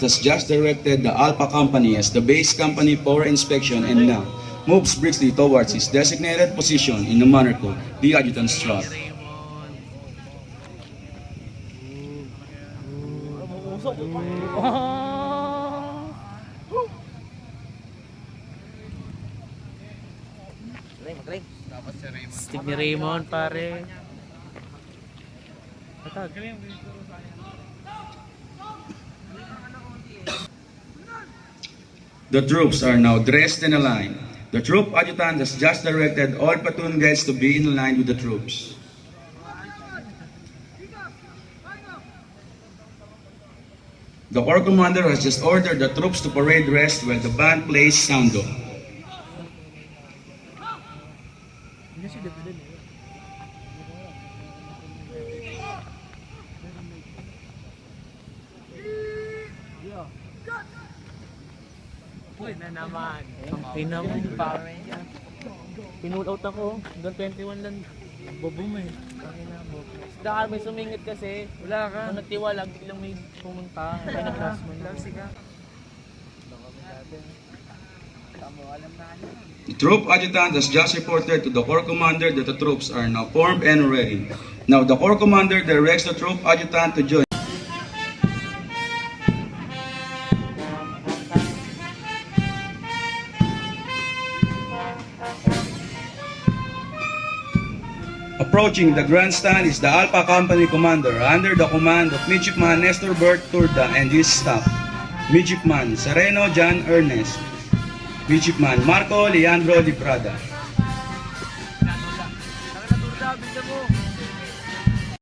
has just directed the Alpha Company as the base company for inspection and now moves briskly towards his designated position in the manner called the adjutant's truck. Stick ni Raymond, pare. Patag. The troops are now dressed in a line. The troop adjutant has just directed all platoon guides to be in line with the troops. The corps commander has just ordered the troops to parade rest while the band plays sound off. Uy, na naman. Pinamon pa. Pinull out ako. Hanggang 21 lang. Bobo mo eh. Dahil may sumingit kasi. Wala ka. Nung nagtiwala, biglang may pumunta. May nag-class mo. The troop adjutant has just reported to the corps commander that the troops are now formed and ready. Now the corps commander directs the troop adjutant to join. Approaching the grandstand is the Alpha Company commander under the command of Midshipman Nestor Bert Turda and his staff. Midshipman Sereno John Ernest. Midshipman Marco Leandro Librada.